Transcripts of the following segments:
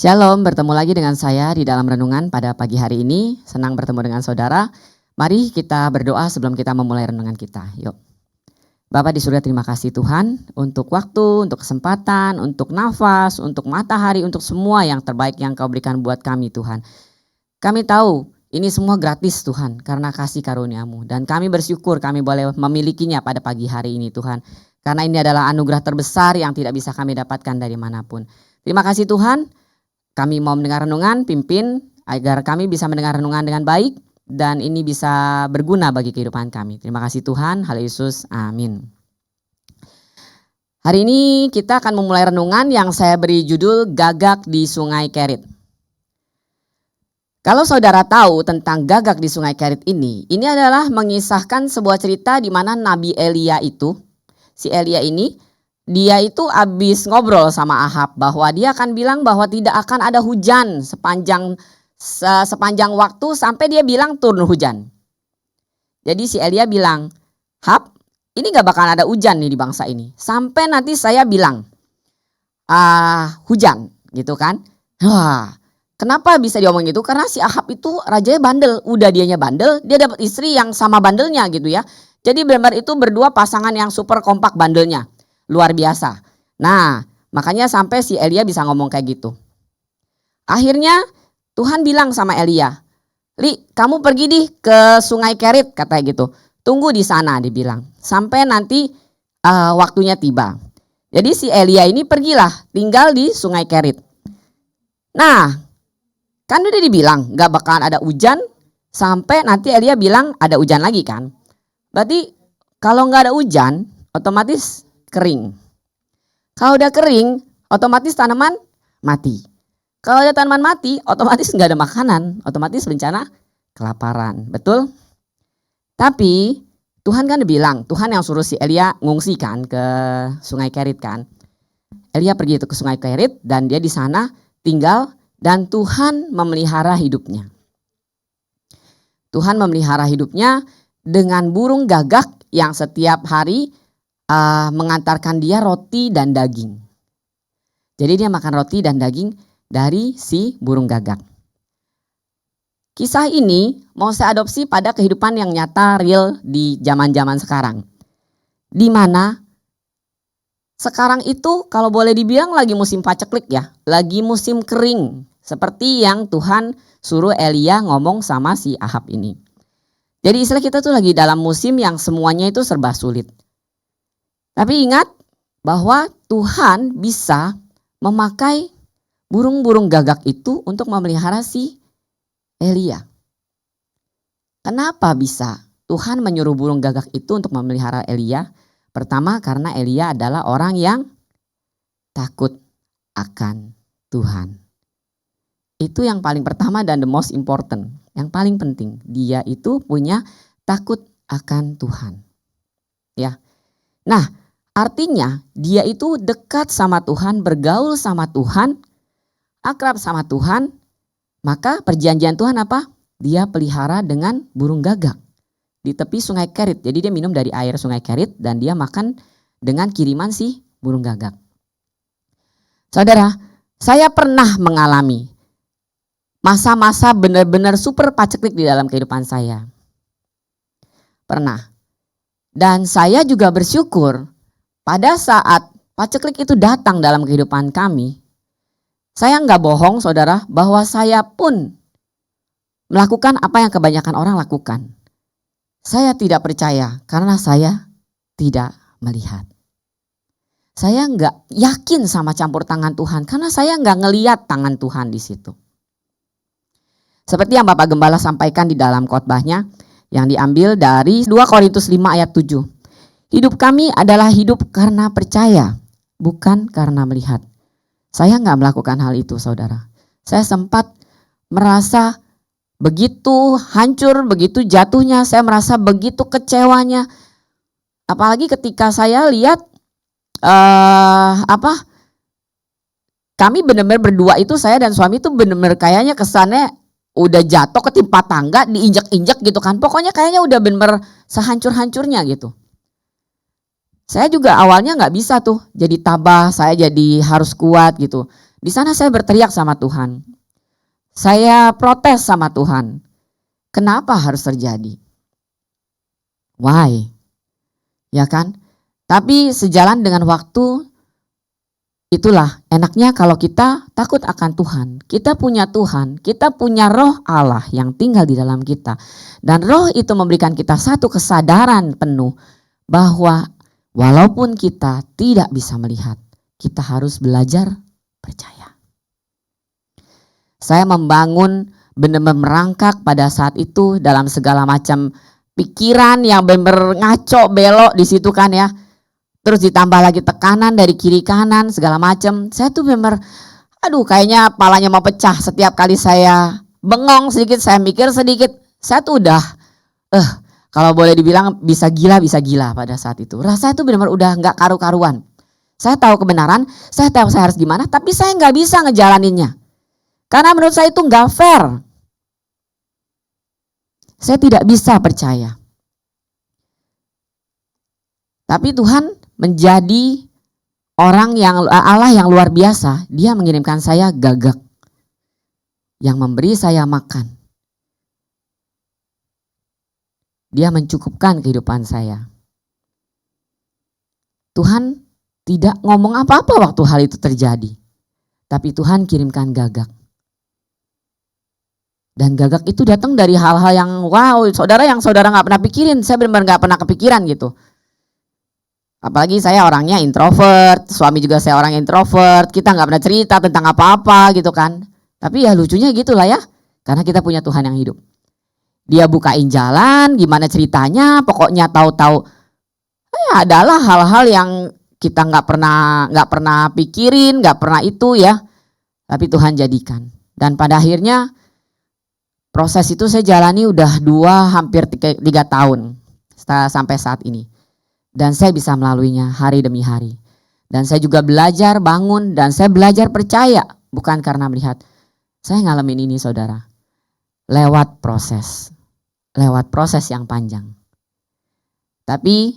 Shalom, bertemu lagi dengan saya di dalam renungan pada pagi hari ini. Senang bertemu dengan saudara. Mari kita berdoa sebelum kita memulai renungan kita. Yuk. Bapa di surga, terima kasih Tuhan untuk waktu, untuk kesempatan, untuk nafas, untuk matahari, untuk semua yang terbaik yang Kau berikan buat kami Tuhan. Kami tahu ini semua gratis Tuhan karena kasih karunia-Mu. Dan kami bersyukur kami boleh memilikinya pada pagi hari ini Tuhan. Karena ini adalah anugerah terbesar yang tidak bisa kami dapatkan dari manapun. Terima kasih Tuhan. Kami mau mendengar renungan, pimpin agar kami bisa mendengar renungan dengan baik dan ini bisa berguna bagi kehidupan kami. Terima kasih Tuhan, hal Yesus, amin. Hari ini kita akan memulai renungan yang saya beri judul Gagak di Sungai Kerit. Kalau saudara tahu tentang gagak di Sungai Kerit ini adalah mengisahkan sebuah cerita di mana Nabi Elia itu, si Elia ini, dia itu habis ngobrol sama Ahab bahwa dia akan bilang bahwa tidak akan ada hujan sepanjang waktu sampai dia bilang turun hujan. Jadi si Elia bilang, Ahab, ini gak bakal ada hujan nih di bangsa ini. Sampai nanti saya bilang hujan gitu kan. Wah, kenapa bisa diomong gitu? Karena si Ahab itu rajanya bandel. Udah dianya bandel, dia dapat istri yang sama bandelnya gitu ya. Jadi benar-benar itu berdua pasangan yang super kompak bandelnya. Luar biasa. Nah, makanya sampai si Elia bisa ngomong kayak gitu. Akhirnya Tuhan bilang sama Elia, Li, kamu pergi di ke Sungai Kerit, katanya gitu. Tunggu di sana, dibilang. Sampai nanti waktunya tiba. Jadi si Elia ini pergilah tinggal di Sungai Kerit. Nah, kan udah dibilang gak bakalan ada hujan sampai nanti Elia bilang ada hujan lagi kan. Berarti kalau gak ada hujan otomatis kering. Kalau udah kering, otomatis tanaman mati. Kalau ada tanaman mati, otomatis nggak ada makanan, otomatis bencana kelaparan, betul? Tapi Tuhan kan bilang, Tuhan yang suruh si Elia ngungsi kan ke Sungai Kerit kan. Elia pergi itu ke Sungai Kerit dan dia di sana tinggal dan Tuhan memelihara hidupnya. Tuhan memelihara hidupnya dengan burung gagak yang setiap hari mengantarkan dia roti dan daging. Jadi dia makan roti dan daging dari si burung gagak. Kisah ini mau saya adopsi pada kehidupan yang nyata real di zaman-zaman sekarang. Di mana sekarang itu kalau boleh dibilang lagi musim paceklik ya, lagi musim kering. Seperti yang Tuhan suruh Elia ngomong sama si Ahab ini. Jadi istilah kita tuh lagi dalam musim yang semuanya itu serba sulit. Tapi ingat bahwa Tuhan bisa memakai burung-burung gagak itu untuk memelihara si Elia. Kenapa bisa Tuhan menyuruh burung gagak itu untuk memelihara Elia? Pertama karena Elia adalah orang yang takut akan Tuhan. Itu yang paling pertama dan the most important. Yang paling penting, dia itu punya takut akan Tuhan. Ya. Nah, artinya dia itu dekat sama Tuhan, bergaul sama Tuhan, akrab sama Tuhan. Maka perjanjian Tuhan apa? Dia pelihara dengan burung gagak di tepi Sungai Kerit. Jadi dia minum dari air Sungai Kerit dan dia makan dengan kiriman si burung gagak. Saudara, saya pernah mengalami masa-masa benar-benar super paceklik di dalam kehidupan saya. Pernah. Dan saya juga bersyukur pada saat paceklik itu datang dalam kehidupan kami, saya nggak bohong saudara bahwa saya pun melakukan apa yang kebanyakan orang lakukan. Saya tidak percaya karena saya tidak melihat. Saya nggak yakin sama campur tangan Tuhan karena saya nggak ngeliat tangan Tuhan di situ. Seperti yang Bapak Gembala sampaikan di dalam khotbahnya yang diambil dari 2 Korintus 5 ayat 7. Hidup kami adalah hidup karena percaya, bukan karena melihat. Saya nggak melakukan hal itu saudara. Saya sempat merasa begitu hancur, begitu jatuhnya, saya merasa begitu kecewanya. Apalagi ketika saya lihat kami benar-benar berdua itu, saya dan suami itu benar-benar kayaknya kesannya udah jatuh ketimpa tangga, diinjak-injak gitu kan. Pokoknya kayaknya udah benar-benar sehancur-hancurnya gitu. Saya juga awalnya nggak bisa tuh jadi tabah, saya jadi harus kuat gitu. Di sana saya berteriak sama Tuhan. Saya protes sama Tuhan. Kenapa harus terjadi? Why? Ya kan? Tapi sejalan dengan waktu, itulah enaknya kalau kita takut akan Tuhan. Kita punya Tuhan, kita punya roh Allah yang tinggal di dalam kita. Dan roh itu memberikan kita satu kesadaran penuh bahwa walaupun kita tidak bisa melihat, kita harus belajar percaya. Saya membangun benar-benar merangkak pada saat itu dalam segala macam pikiran yang benar-benar ngaco belok di situ kan ya. Terus ditambah lagi tekanan dari kiri kanan segala macam. Saya tuh benar, kayaknya kepalanya mau pecah setiap kali saya bengong sedikit, saya mikir sedikit. Saya tuh udah, kalau boleh dibilang bisa gila pada saat itu. Rasanya tuh benar-benar udah nggak karu-karuan. Saya tahu kebenaran, saya tahu saya harus gimana, tapi saya nggak bisa ngejalaninnya. Karena menurut saya itu nggak fair. Saya tidak bisa percaya. Tapi Tuhan menjadi Allah yang luar biasa. Dia mengirimkan saya Gagak yang memberi saya makan. Dia mencukupkan kehidupan saya. Tuhan tidak ngomong apa-apa waktu hal itu terjadi. Tapi Tuhan kirimkan Gagak. Dan Gagak itu datang dari hal-hal yang saudara gak pernah pikirin. Saya benar-benar gak pernah kepikiran gitu. Apalagi saya orangnya introvert, suami juga saya orang introvert. Kita gak pernah cerita tentang apa-apa gitu kan. Tapi ya lucunya gitulah ya. Karena kita punya Tuhan yang hidup. Dia bukain jalan, gimana ceritanya, pokoknya tahu-tahu adalah hal-hal yang kita gak pernah pikirin, gak pernah itu ya. Tapi Tuhan jadikan. Dan pada akhirnya proses itu saya jalani udah hampir 3 tahun sampai saat ini. Dan saya bisa melaluinya hari demi hari. Dan saya juga belajar bangun dan saya belajar percaya. Bukan karena melihat. Saya ngalamin ini saudara. Lewat proses yang panjang. Tapi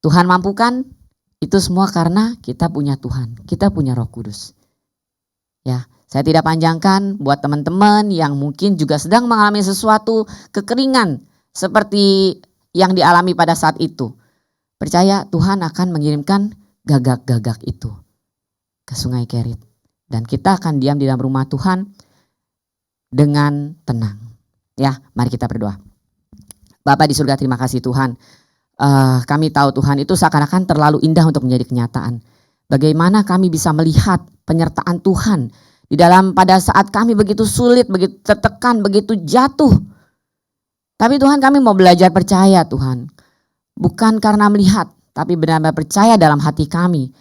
Tuhan mampukan itu semua karena kita punya Tuhan. Kita punya Roh Kudus. Ya. Saya tidak panjangkan buat teman-teman yang mungkin juga sedang mengalami sesuatu kekeringan seperti yang dialami pada saat itu. Percaya Tuhan akan mengirimkan Gagak-Gagak itu ke Sungai Kerit. Dan kita akan diam di dalam rumah Tuhan dengan tenang. Ya, mari kita berdoa. Bapa di surga, terima kasih Tuhan. Kami tahu Tuhan itu seakan-akan terlalu indah untuk menjadi kenyataan. Bagaimana kami bisa melihat penyertaan Tuhan di dalam pada saat kami begitu sulit, begitu tertekan, begitu jatuh. Tapi Tuhan kami mau belajar percaya Tuhan. Bukan karena melihat, tapi benar-benar percaya dalam hati kami.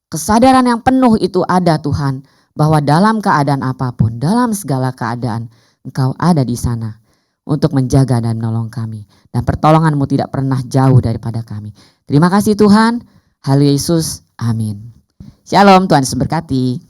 Kesadaran yang penuh itu ada Tuhan. Bahwa dalam keadaan apapun, dalam segala keadaan, Engkau ada di sana. Untuk menjaga dan menolong kami. Dan pertolongan-Mu tidak pernah jauh daripada kami. Terima kasih Tuhan. Haleluya Yesus. Amin. Shalom, Tuhan Yesus berkati.